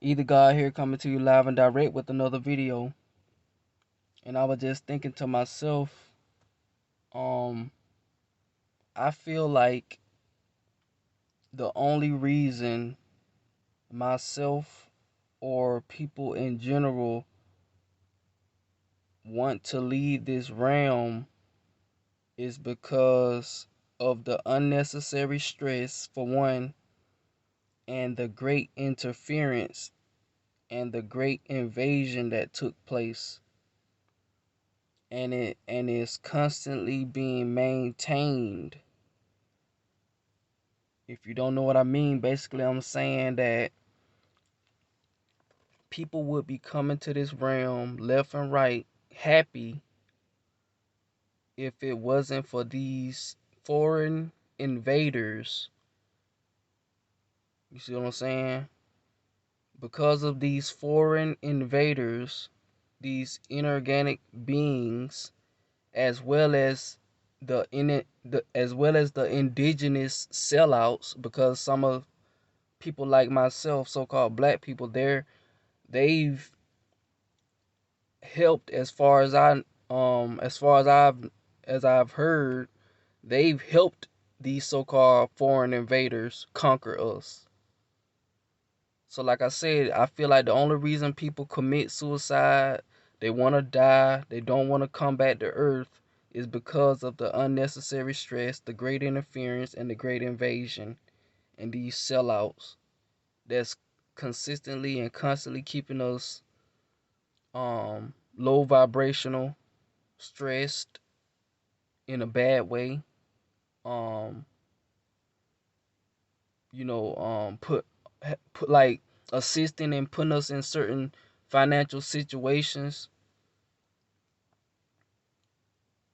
Either God here coming to you live and direct with another video. And I was just thinking to myself, um, I feel like the only reason myself or people in general want to leave this realm is because of the unnecessary stress, for one, and the great interference and the great invasion that took place, and is constantly being maintained. If you don't know what I mean, basically I'm saying that people would be coming to this realm left and right happy if it wasn't for these foreign invaders. You see what I'm saying? Because of these foreign invaders, these inorganic beings, as well as the indigenous sellouts, because some of people like myself, so-called black people, they've helped, as I've heard, they've helped these so-called foreign invaders conquer us. So like I said, I feel like the only reason people commit suicide, they want to die, they don't want to come back to earth, is because of the unnecessary stress, the great interference, and the great invasion, and these sellouts that's consistently and constantly keeping us low vibrational, stressed in a bad way. Um, put like assisting and putting us in certain financial situations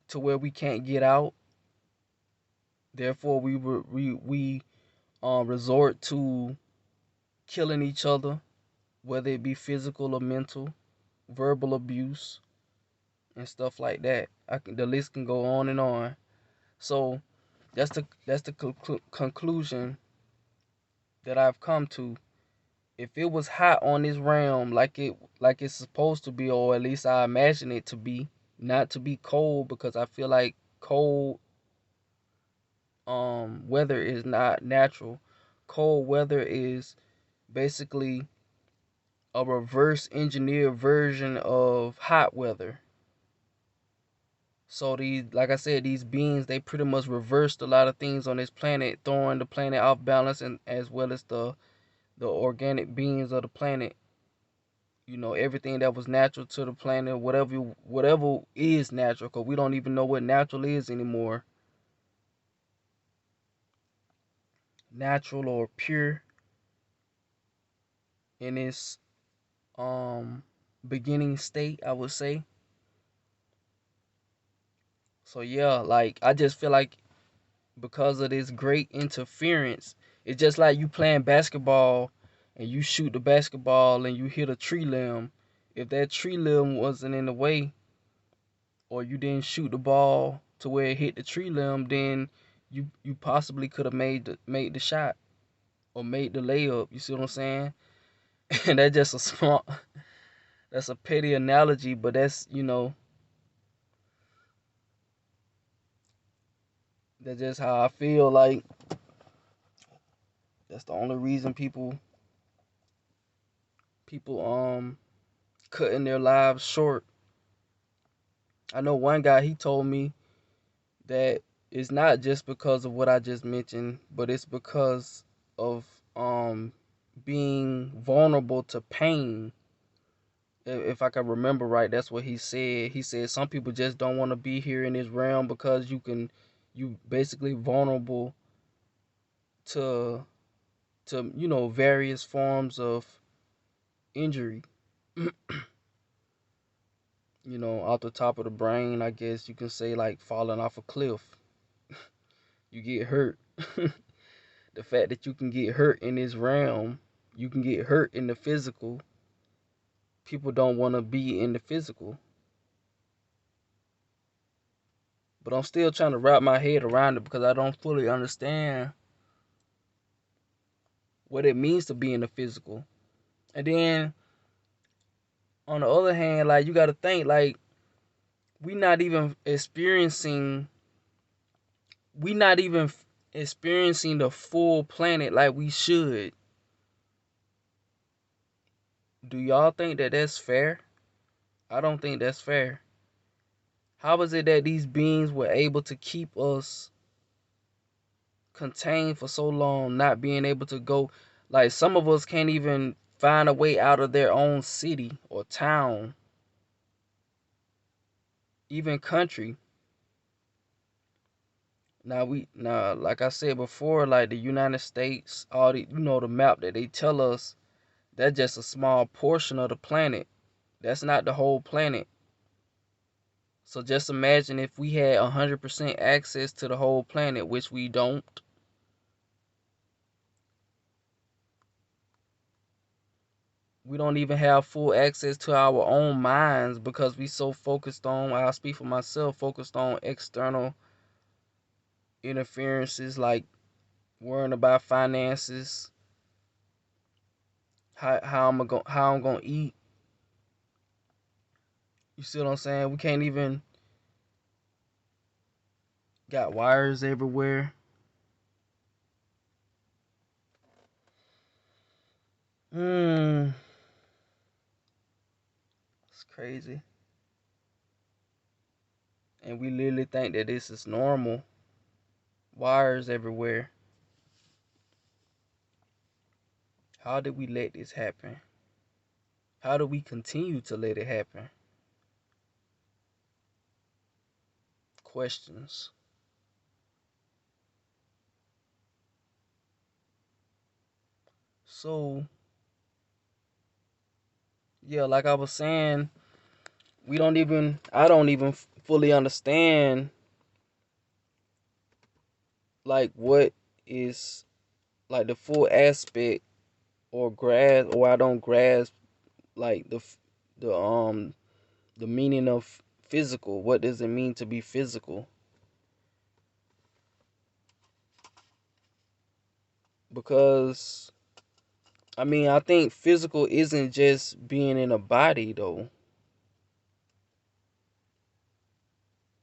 to where we can't get out. Therefore, we resort to killing each other, whether it be physical or mental, verbal abuse, and stuff like that. The list can go on and on. So that's the conclusion that I've come to. If it was hot on this realm like it's supposed to be, or at least I imagine it to be, not to be cold, because I feel like cold weather is not natural. Cold weather is basically a reverse engineered version of hot weather. So these, like I said, these beings, they pretty much reversed a lot of things on this planet, throwing the planet off balance, and as well as the organic beings of the planet. Everything that was natural to the planet, whatever is natural, because we don't even know what natural is anymore. Natural or pure in its beginning state, I would say. So yeah, like I just feel like because of this great interference, it's just like you playing basketball and you shoot the basketball and you hit a tree limb. If that tree limb wasn't in the way, or you didn't shoot the ball to where it hit the tree limb, then you possibly could have made the shot or made the layup. You see what I'm saying? And that's a petty analogy, but that's just how I feel. Like that's the only reason people cutting their lives short. I know one guy, he told me that it's not just because of what I just mentioned, but it's because of being vulnerable to pain. If I can remember right, that's what he said. He said some people just don't want to be here in this realm because you basically vulnerable to various forms of injury. Off the top of the brain, I guess you can say, like falling off a cliff. You get hurt. The fact that you can get hurt in this realm, you can get hurt in the physical. People don't want to be in the physical. But I'm still trying to wrap my head around it because I don't fully understand what it means to be in the physical. And then on the other hand, like you gotta think, like we not even experiencing we not even experiencing the full planet like we should. Do y'all think that that's fair? I don't think that's fair. How is it that these beings were able to keep us contained for so long, not being able to go? Like some of us can't even find a way out of their own city or town, even country. Now like I said before, like the United States, all the the map that they tell us, that's just a small portion of the planet. That's not the whole planet. So just imagine if we had 100% access to the whole planet, which we don't. We don't even have full access to our own minds because we so focused on, I'll speak for myself, focused on external interferences like worrying about finances, how I'm gonna eat. You see what I'm saying? We can't even got wires everywhere. Hmm, it's crazy. And we literally think that this is normal. Wires everywhere. How did we let this happen? How do we continue to let it happen? Questions. So, yeah, like I was saying, I don't even fully understand like what is like the full aspect or I don't grasp like the meaning of physical. What does it mean to be physical? Because I mean, I think physical isn't just being in a body though.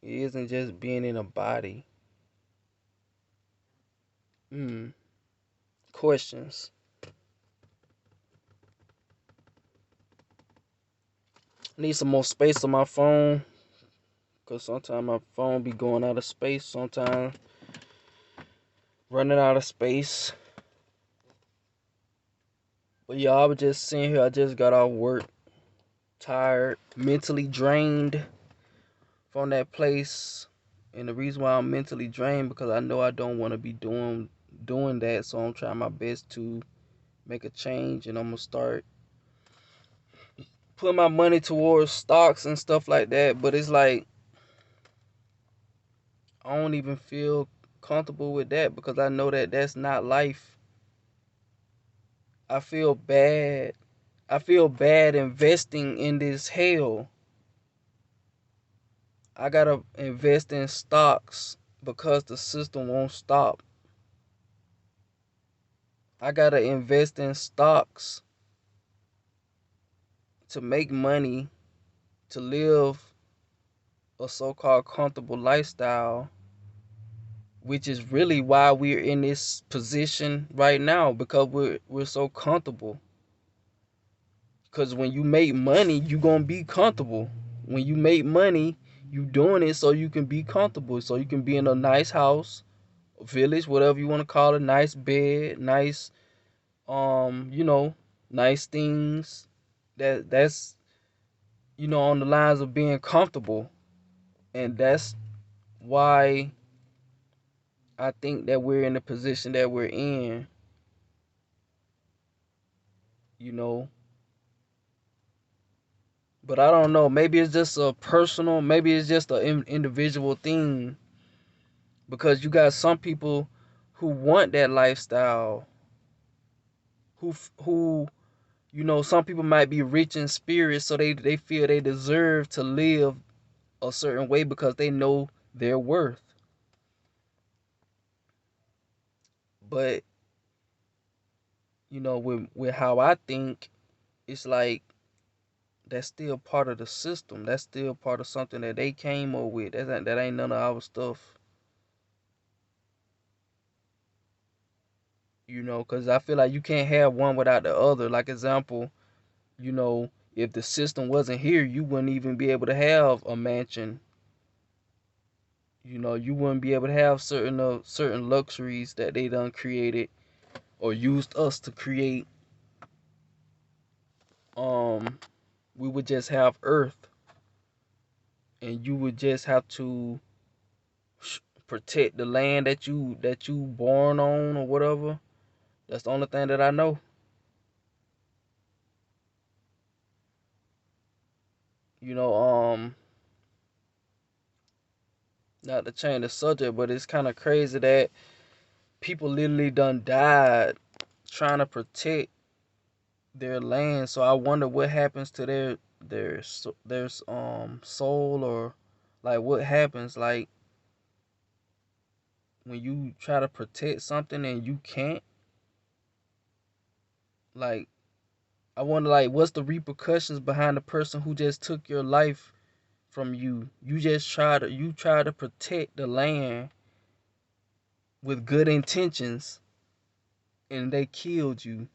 It isn't just being in a body. Hmm. Questions. I need some more space on my phone. Cause sometimes my phone be going out of space. Sometimes running out of space. But yeah, I was just sitting here. I just got off work. Tired. Mentally drained from that place. And the reason why I'm mentally drained because I know I don't want to be doing that. So I'm trying my best to make a change, and I'm gonna start putting my money towards stocks and stuff like that. But it's like I don't even feel comfortable with that because I know that that's not life. I feel bad. I feel bad investing in this hell. I gotta invest in stocks because the system won't stop. I gotta invest in stocks to make money to live a so-called comfortable lifestyle, which is really why we're in this position right now because we're so comfortable. Because when you make money, you gonna be comfortable. When you make money, you doing it so you can be comfortable, so you can be in a nice house, village, whatever you want to call it, nice bed, nice you know, nice things. That's on the lines of being comfortable. And that's why I think that we're in the position that we're in, you know. But I don't know. Maybe it's just a personal, maybe it's just an individual thing because you got some people who want that lifestyle, who some people might be rich in spirit, so they feel they deserve to live a certain way because they know their worth. But with how I think, it's like that's still part of the system. That's still part of something that they came up with. That ain't none of our stuff. Because I feel like you can't have one without the other. Like example, if the system wasn't here, you wouldn't even be able to have a mansion. You wouldn't be able to have certain luxuries that they done created or used us to create. Um, we would just have Earth, and you would just have to protect the land that you born on or whatever. That's the only thing that I know. You know, not to change the subject, but it's kind of crazy that people literally done died trying to protect their land. So I wonder what happens to their soul, or like what happens like when you try to protect something and you can't. Like I wonder like what's the repercussions behind the person who just took your life from you. You try to protect the land with good intentions and they killed you.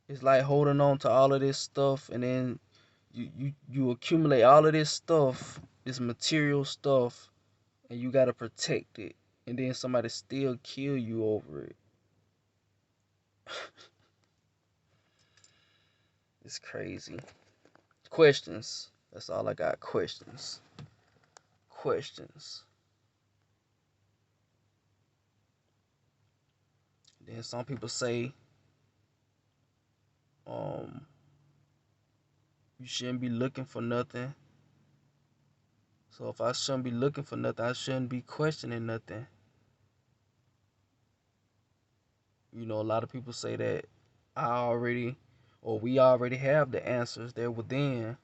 It's like holding on to all of this stuff, and then you accumulate all of this stuff, this material stuff, and you gotta protect it, and then somebody still kill you over it. It's crazy. Questions. That's all I got. Questions. Questions. Then some people say, um, you shouldn't be looking for nothing. So if I shouldn't be looking for nothing, I shouldn't be questioning nothing. A lot of people say that I already, or we already have the answers. They're within.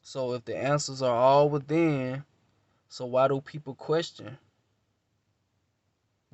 So if the answers are all within, so why do people question?